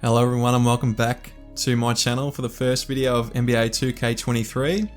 Hello everyone and welcome back to my channel for the first video of NBA 2K23.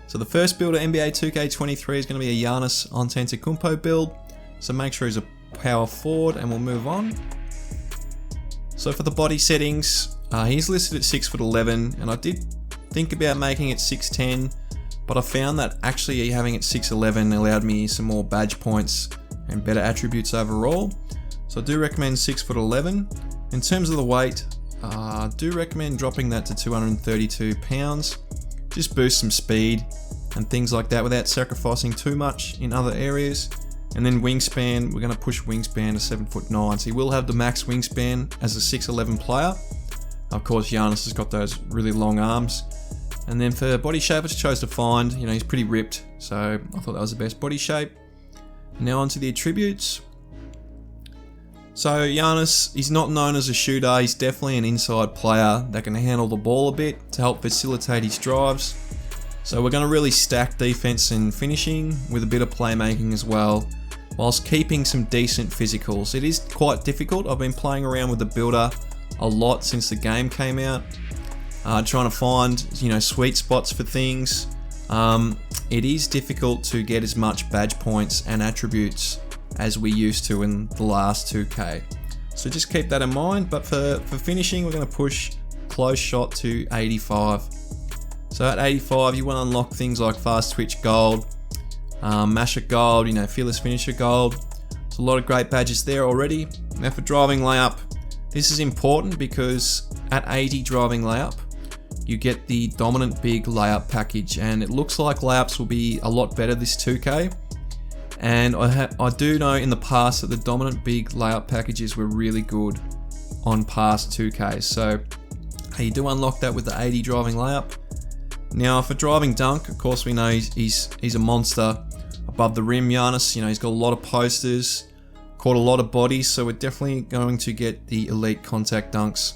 So the first build of NBA 2K23 is going to be a Giannis Antetokounmpo build. So make sure he's a power forward and we'll move on. So for the body settings, he's listed at 6'11", and I did think about making it 6'10", but I found that actually having it 6'11" allowed me some more badge points and better attributes overall. So I do recommend 6'11". In terms of the weight, I do recommend dropping that to 232 pounds. Just boost some speed and things like that without sacrificing too much in other areas. And then wingspan, we're going to push wingspan to 7'9". So he will have the max wingspan as a 6'11" player. Of course, Giannis has got those really long arms. And then for body shape, I just chose to find, he's pretty ripped. So I thought that was the best body shape. Now onto the attributes. So Giannis, he's not known as a shooter, he's definitely an inside player that can handle the ball a bit to help facilitate his drives. So we're going to really stack defense and finishing with a bit of playmaking as well, whilst keeping some decent physicals. It is quite difficult. I've been playing around with the builder a lot since the game came out, trying to find sweet spots for things. It is difficult to get as much badge points and attributes as we used to in the last 2K. So just keep that in mind, but for finishing, we're going to push close shot to 85. So at 85, you want to unlock things like fast twitch gold, masher gold, fearless finisher gold. There's a lot of great badges there already. Now for driving layup, this is important because at 80 driving layup, you get the dominant big layup package, and it looks like layups will be a lot better this 2K. And I do know in the past that the dominant big layup packages were really good on past 2Ks. So you do unlock that with the 80 driving layup. Now for driving dunk, of course we know he's a monster above the rim. Giannis, he's got a lot of posters, caught a lot of bodies, so we're definitely going to get the elite contact dunks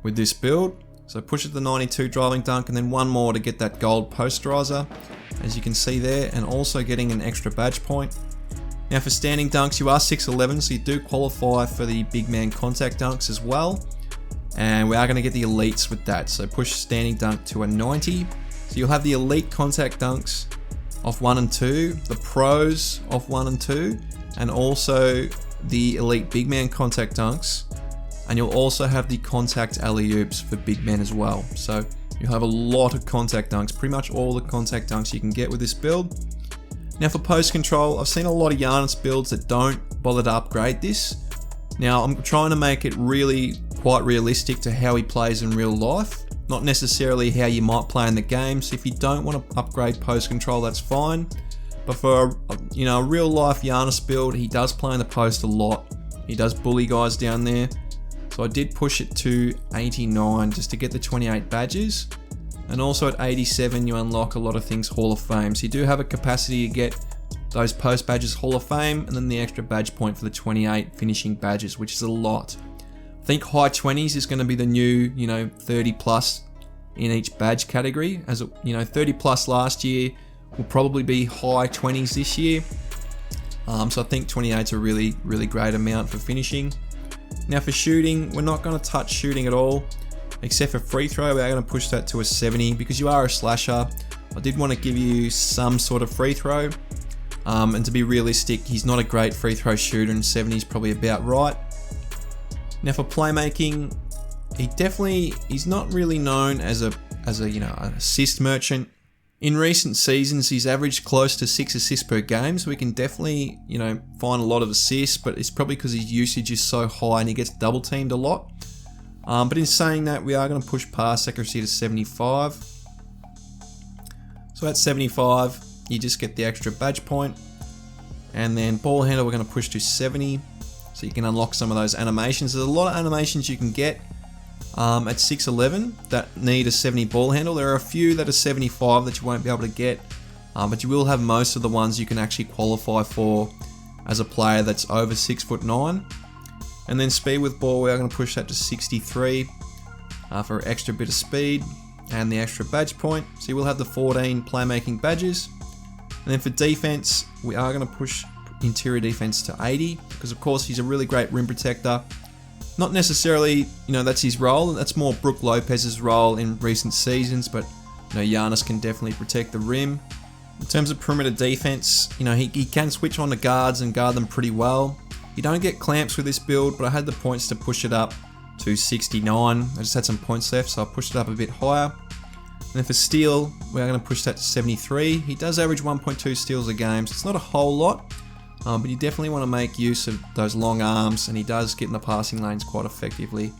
with this build. So push it to the 92 driving dunk, and then one more to get that gold posterizer, as you can see there, and also getting an extra badge point. Now for standing dunks, you are 6'11", so you do qualify for the big man contact dunks as well. And we are going to get the elites with that, so push standing dunk to a 90. So you'll have the elite contact dunks off 1 and 2, the pros off 1 and 2, and also the elite big man contact dunks. And you'll also have the contact alley-oops for big men as well. So you'll have a lot of contact dunks, pretty much all the contact dunks you can get with this build. Now for post control, I've seen a lot of Giannis builds that don't bother to upgrade this. Now I'm trying to make it really quite realistic to how he plays in real life, not necessarily how you might play in the game. So if you don't want to upgrade post control, that's fine. But for a real life Giannis build, he does play in the post a lot. He does bully guys down there. So I did push it to 89 just to get the 28 badges. And also at 87, you unlock a lot of things Hall of Fame. So you do have a capacity to get those post badges Hall of Fame, and then the extra badge point for the 28 finishing badges, which is a lot. I think high 20s is going to be the new, 30 plus in each badge category. As 30 plus last year will probably be high 20s this year. So I think 28's a really, really great amount for finishing. Now for shooting, we're not going to touch shooting at all, except for free throw. We're going to push that to a 70 because you are a slasher. I did want to give you some sort of free throw, and to be realistic, he's not a great free throw shooter, and 70 is probably about right. Now for playmaking, he's not really known as an assist merchant. In recent seasons, he's averaged close to 6 assists per game, so we can definitely, find a lot of assists, but it's probably because his usage is so high and he gets double teamed a lot. But in saying that, we are going to push pass accuracy to 75. So at 75, you just get the extra badge point. And then ball handle, we're going to push to 70, so you can unlock some of those animations. There's a lot of animations you can get at 6'11" that need a 70 ball handle. There are a few that are 75 that you won't be able to get, but you will have most of the ones you can actually qualify for as a player that's over 6'9". And then speed with ball, we are going to push that to 63 for an extra bit of speed and the extra badge point. So you will have the 14 playmaking badges. And then for defense, we are going to push interior defense to 80 because of course he's a really great rim protector. Not necessarily, that's his role. That's more Brook Lopez's role in recent seasons, but Giannis can definitely protect the rim. In terms of perimeter defense, he can switch on the guards and guard them pretty well. You don't get clamps with this build, but I had the points to push it up to 69. I just had some points left, so I pushed it up a bit higher. And then for steal, we're going to push that to 73. He does average 1.2 steals a game, so it's not a whole lot, but you definitely want to make use of those long arms, and he does get in the passing lanes quite effectively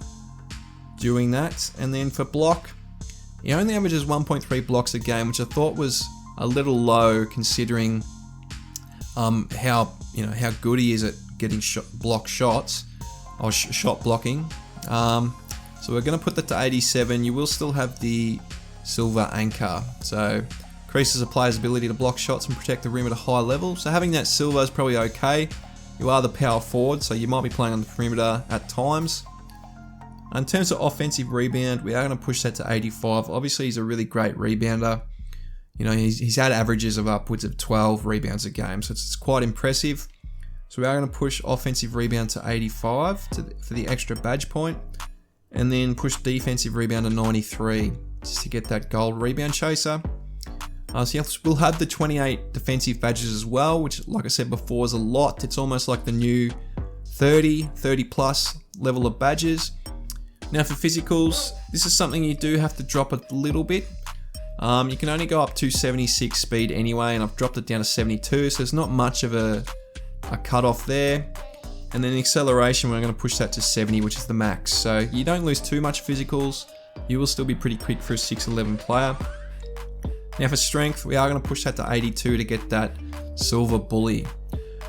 doing that. And then for block, he only averages 1.3 blocks a game, which I thought was a little low considering how good he is at getting block shots or shot blocking. So we're going to put that to 87. You will still have the silver anchor, so increases a player's ability to block shots and protect the rim at a high level. So having that silver is probably okay. You are the power forward, so you might be playing on the perimeter at times. In terms of offensive rebound, we are going to push that to 85. Obviously, he's a really great rebounder. He's had averages of upwards of 12 rebounds a game, so it's quite impressive. So we are going to push offensive rebound to 85 for the extra badge point, and then push defensive rebound to 93 just to get that gold rebound chaser. So we'll have the 28 defensive badges as well, which, like I said before, is a lot. It's almost like the new 30 plus level of badges. Now for physicals, this is something you do have to drop a little bit. You can only go up to 76 speed anyway, and I've dropped it down to 72, so there's not much of a cutoff there. And then acceleration, we're going to push that to 70, which is the max. So you don't lose too much physicals. You will still be pretty quick for a 6'11 player. Now for strength, we are going to push that to 82 to get that silver bully.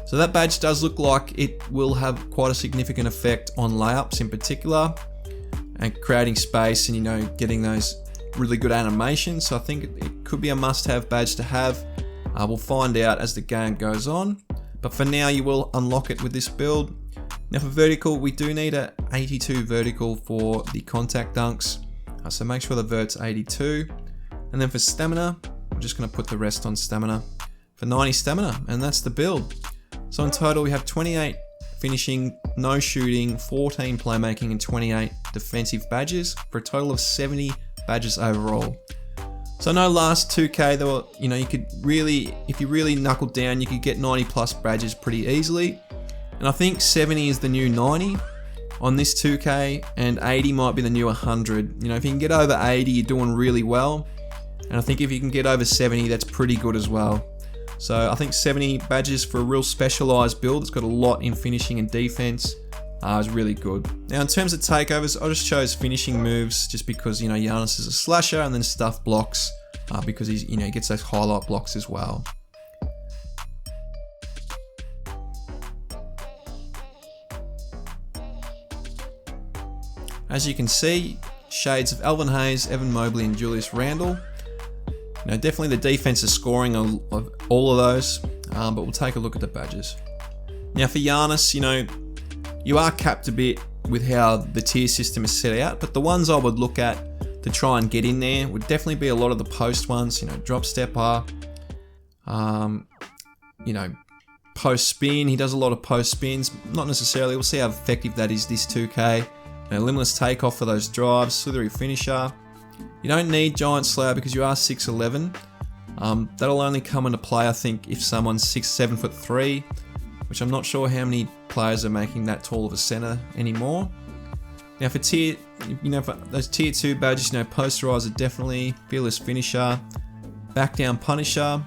So that badge does look like it will have quite a significant effect on layups in particular, and creating space and getting those really good animations. So I think it could be a must-have badge to have. We'll find out as the game goes on, but for now you will unlock it with this build. Now for vertical, we do need a 82 vertical for the contact dunks, so make sure the vert's 82. And then for stamina, I'm just going to put the rest on stamina for 90 stamina, and that's the build. So in total we have 28 finishing, no shooting, 14 playmaking, and 28 defensive badges for a total of 70 badges overall. So I know last 2K, you could really, if you really knuckled down, you could get 90 plus badges pretty easily. And I think 70 is the new 90 on this 2K, and 80 might be the new 100. If you can get over 80, you're doing really well. And I think if you can get over 70, that's pretty good as well. So I think 70 badges for a real specialized build. It's got a lot in finishing and defense. Is really good. Now in terms of takeovers, I just chose finishing moves just because Giannis is a slasher, and then stuff blocks because he gets those highlight blocks as well. As you can see, shades of Alvin Hayes, Evan Mobley, and Julius Randle. Definitely the defense is scoring of all of those, but we'll take a look at the badges. Now for Giannis, you are capped a bit with how the tier system is set out, but the ones I would look at to try and get in there would definitely be a lot of the post ones, drop stepper, post spin. He does a lot of post spins, not necessarily. We'll see how effective that is this 2K. Limitless takeoff for those drives, slithery finisher. You don't need Giant Slayer because you are 6'11". That'll only come into play, I think, if someone's 7'3", which I'm not sure how many players are making that tall of a center anymore. Now for for those tier 2 badges, posterizer definitely, fearless finisher, back down punisher,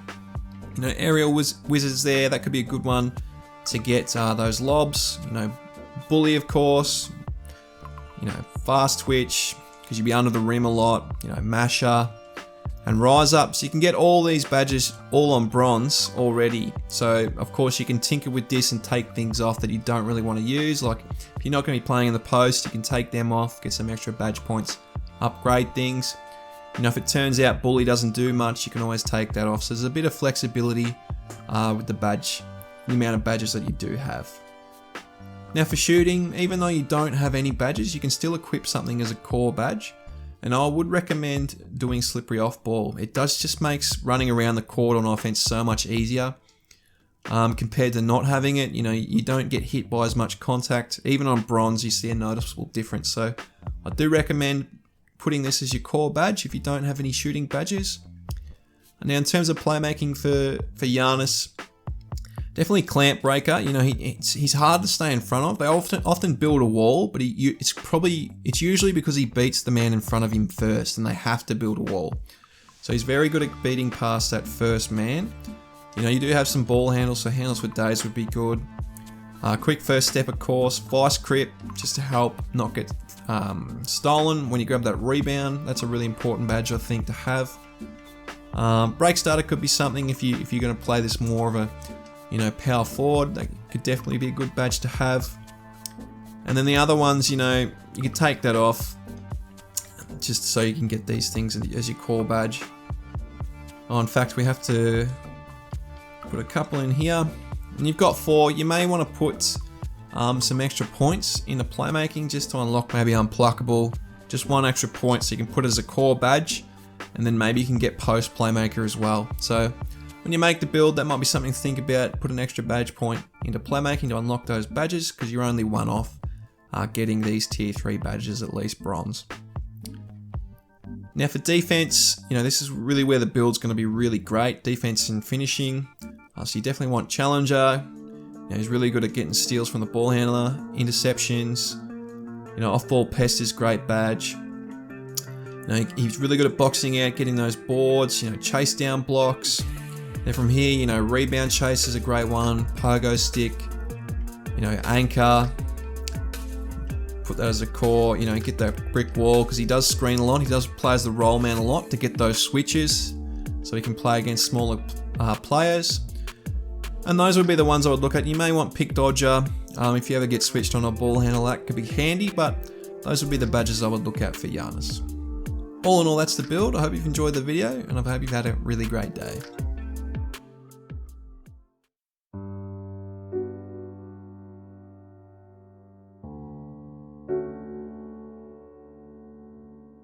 aerial wizards there. That could be a good one to get those lobs. Bully of course. Fast twitch, because you'll be under the rim a lot, masher, and rise up. So you can get all these badges all on bronze already. So of course you can tinker with this and take things off that you don't really want to use. Like if you're not going to be playing in the post, you can take them off, get some extra badge points, upgrade things. If it turns out bully doesn't do much, you can always take that off. So there's a bit of flexibility with the amount of badges that you do have. Now for shooting, even though you don't have any badges, you can still equip something as a core badge. And I would recommend doing slippery off ball. It does just makes running around the court on offense so much easier. compared to not having it. You know, you don't get hit by as much contact. Even on bronze, you see a noticeable difference. So I do recommend putting this as your core badge if you don't have any shooting badges. And now in terms of playmaking for Giannis, definitely clamp breaker. You know, he's hard to stay in front of. They often build a wall, but it's usually because he beats the man in front of him first, and they have to build a wall. So he's very good at beating past that first man. You know, you do have some ball handles, so handles for days would be good. Quick first step, of course. Vice grip, just to help not get stolen when you grab that rebound. That's a really important badge, I think, to have. Break starter could be something if you're going to play this more of a, you know, power forward. That could definitely be a good badge to have. And then the other ones, you know, you could take that off just so you can get these things as your core badge. Oh, in fact, we have to put a couple in here. And you've got 4. You may want to put some extra points into playmaking just to unlock maybe unpluckable. Just 1 extra point so you can put it as a core badge. And then maybe you can get post playmaker as well. So when you make the build, that might be something to think about. Put an extra badge point into playmaking to unlock those badges, because you're only 1 off getting these tier 3 badges, at least bronze. Now for defense, you know, this is really where the build's going to be really great. Defense and finishing. So you definitely want challenger. You know, he's really good at getting steals from the ball handler, interceptions. You know, off-ball pest is great badge. You know, he's really good at boxing out, getting those boards. You know, chase down blocks. Then from here, you know, rebound chase is a great one. Pogo stick. You know, anchor. Put that as a core. You know, get that brick wall, because he does screen a lot. He does play as the roll man a lot to get those switches, so he can play against smaller players. And those would be the ones I would look at. You may want pick dodger. If you ever get switched on a ball handle, that could be handy, but those would be the badges I would look at for Giannis. All in all, that's the build. I hope you've enjoyed the video, and I hope you've had a really great day.